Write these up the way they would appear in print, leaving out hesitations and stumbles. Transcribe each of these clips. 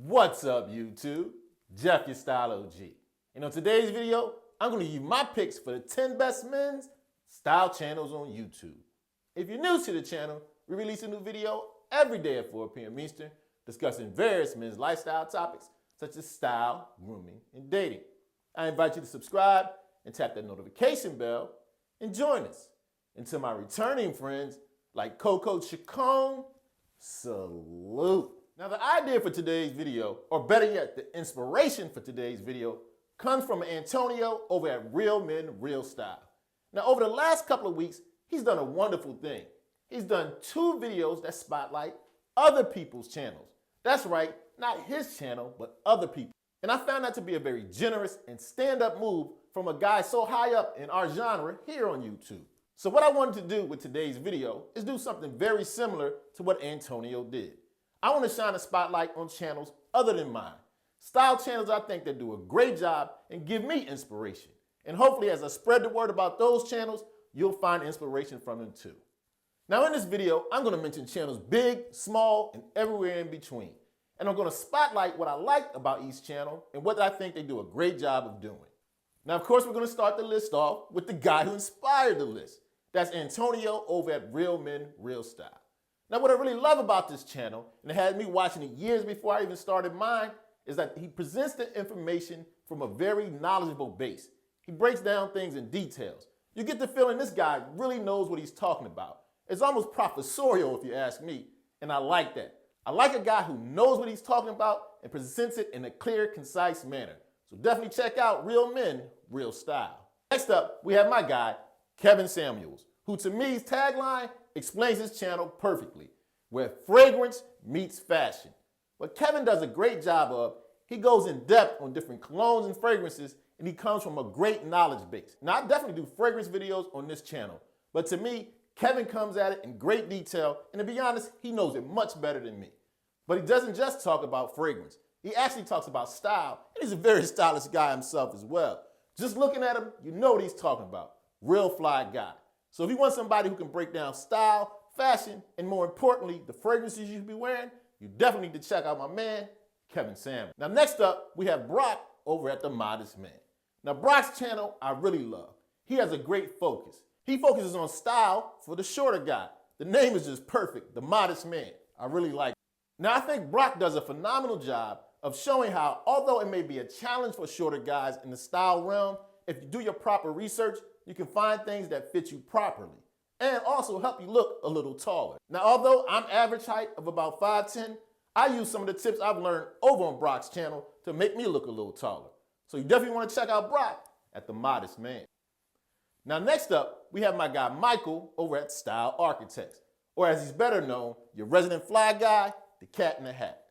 What's up, YouTube? Jeff, your Style O.G. And on today's video, I'm going to give you my picks for the 10 best men's style channels on YouTube. If you're new to the channel, we release a new video every day at 4 p.m. Eastern discussing various men's lifestyle topics such as style, grooming, and dating. I invite you to subscribe and tap that notification bell and join us. And to my returning friends like Coco Chacon, salute. Now the idea for today's video, or better yet, the inspiration for today's video, comes from Antonio over at Real Men, Real Style. Now over the last couple of weeks, he's done a wonderful thing. He's done 2 videos that spotlight other people's channels. That's right, not his channel, but other people. And I found that to be a very generous and stand-up move from a guy so high up in our genre here on YouTube. So what I wanted to do with today's video is do something very similar to what Antonio did. I want to shine a spotlight on channels other than mine. Style channels I think that do a great job and give me inspiration. And hopefully as I spread the word about those channels, you'll find inspiration from them too. Now in this video, I'm going to mention channels big, small, and everywhere in between. And I'm going to spotlight what I like about each channel and what I think they do a great job of doing. Now of course we're going to start the list off with the guy who inspired the list. That's Antonio over at Real Men, Real Style. Now what I really love about this channel, and it had me watching it years before I even started mine, is that he presents the information from a very knowledgeable base. He breaks down things in details. You get the feeling this guy really knows what he's talking about. It's almost professorial if you ask me, and I like that. I like a guy who knows what he's talking about and presents it in a clear, concise manner. So definitely check out Real Men, Real Style. Next up, we have my guy, Kevin Samuels, who to me's tagline explains his channel perfectly, where fragrance meets fashion. What Kevin does a great job of, he goes in depth on different colognes and fragrances, and he comes from a great knowledge base. Now, I definitely do fragrance videos on this channel, but to me, Kevin comes at it in great detail, and to be honest, he knows it much better than me. But he doesn't just talk about fragrance. He actually talks about style, and he's a very stylish guy himself as well. Just looking at him, you know what he's talking about. Real fly guy. So if you want somebody who can break down style, fashion, and more importantly, the fragrances you should be wearing, you definitely need to check out my man, Kevin Samuels. Now next up, we have Brock over at The Modest Man. Now Brock's channel, I really love. He has a great focus. He focuses on style for the shorter guy. The name is just perfect, The Modest Man. I really like it. Now I think Brock does a phenomenal job of showing how, although it may be a challenge for shorter guys in the style realm, if you do your proper research, you can find things that fit you properly and also help you look a little taller. Now, although I'm average height of about 5'10", I use some of the tips I've learned over on Brock's channel to make me look a little taller. So you definitely want to check out Brock at The Modest Man. Now, next up, we have my guy Michael over at Style ARCHITEXT, or as he's better known, your resident fly guy, the cat in the hat.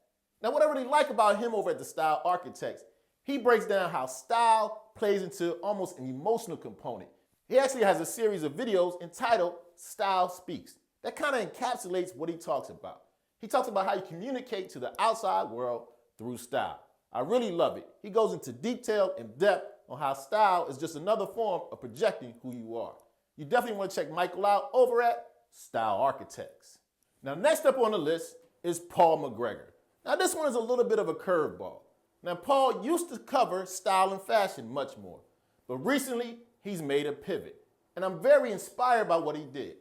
Now, what I really like about him over at the Style ARCHITEXT, he breaks down how style plays into almost an emotional component. He actually has a series of videos entitled Style Speaks that kind of encapsulates what he talks about. He talks about how you communicate to the outside world through style. I really love it. He goes into detail and depth on how style is just another form of projecting who you are. You definitely want to check Michael out over at Style ARCHITEXT. Now next up on the list is Paul McGregor. Now this one is a little bit of a curveball. Now Paul used to cover style and fashion much more, but recently he's made a pivot, and I'm very inspired by what he did.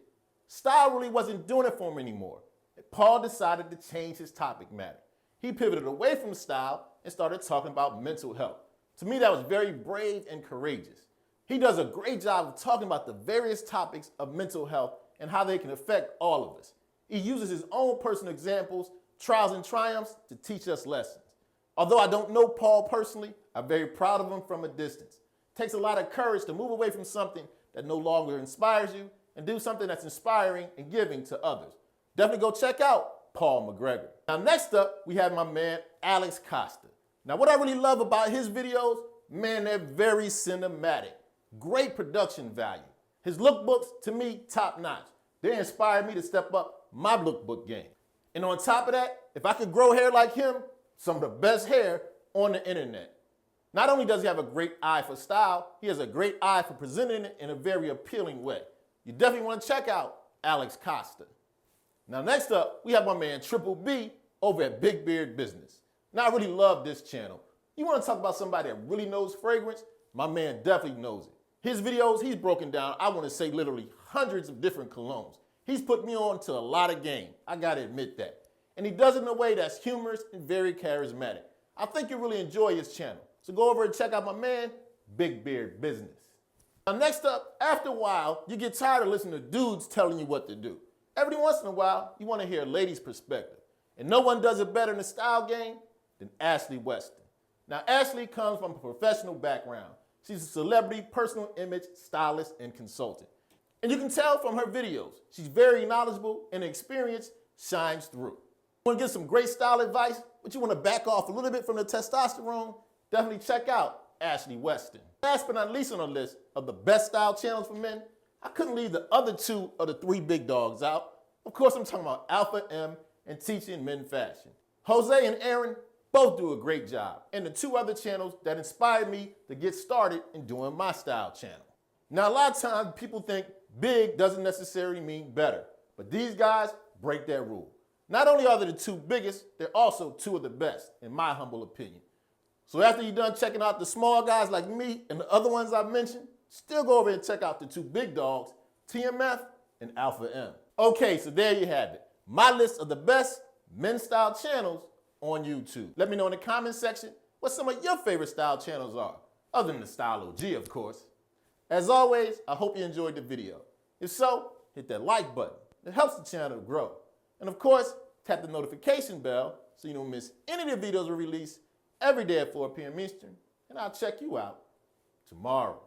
Style really wasn't doing it for him anymore. Paul decided to change his topic matter. He pivoted away from style and started talking about mental health. To me, that was very brave and courageous. He does a great job of talking about the various topics of mental health and how they can affect all of us. He uses his own personal examples, trials and triumphs to teach us lessons. Although I don't know Paul personally, I'm very proud of him from a distance. It takes a lot of courage to move away from something that no longer inspires you and do something that's inspiring and giving to others. Definitely go check out Paul McGregor. Now next up, we have my man, Alex Costa. Now what I really love about his videos, man, they're very cinematic. Great production value. His lookbooks, to me, top notch. They inspired me to step up my lookbook game. And on top of that, if I could grow hair like him, some of the best hair on the internet. Not only does he have a great eye for style, he has a great eye for presenting it in a very appealing way. You definitely want to check out Alex Costa. Now next up, we have my man Triple B over at Big Beard Business. And I really love this channel. You want to talk about somebody that really knows fragrance? My man definitely knows it. His videos, he's broken down, I want to say literally hundreds of different colognes. He's put me on to a lot of game. I gotta admit that. And he does it in a way that's humorous and very charismatic. I think you'll really enjoy his channel. So go over and check out my man, Big Beard Business. Now next up, after a while, you get tired of listening to dudes telling you what to do. Every once in a while, you want to hear a lady's perspective. And no one does it better in the style game than Ashley Weston. Now Ashley comes from a professional background. She's a celebrity personal image stylist and consultant. And you can tell from her videos, she's very knowledgeable and experience shines through. You want to get some great style advice, but you want to back off a little bit from the testosterone? Definitely check out Ashley Weston. Last but not least on the list of the best style channels for men, I couldn't leave the other two of the three big dogs out. Of course, I'm talking about Alpha M and Teaching Men Fashion. Jose and Aaron both do a great job, and the two other channels that inspired me to get started in doing my style channel. Now, a lot of times people think big doesn't necessarily mean better, but these guys break that rule. Not only are they the two biggest, they're also two of the best, in my humble opinion. So after you're done checking out the small guys like me and the other ones I mentioned, still go over and check out the two big dogs, TMF and Alpha M. Okay, so there you have it. My list of the best men's style channels on YouTube. Let me know in the comment section what some of your favorite style channels are, other than the Style O.G, of course. As always, I hope you enjoyed the video. If so, hit that like button. It helps the channel to grow. And of course, tap the notification bell so you don't miss any of the videos we release every day at 4 p.m. Eastern. And I'll check you out tomorrow.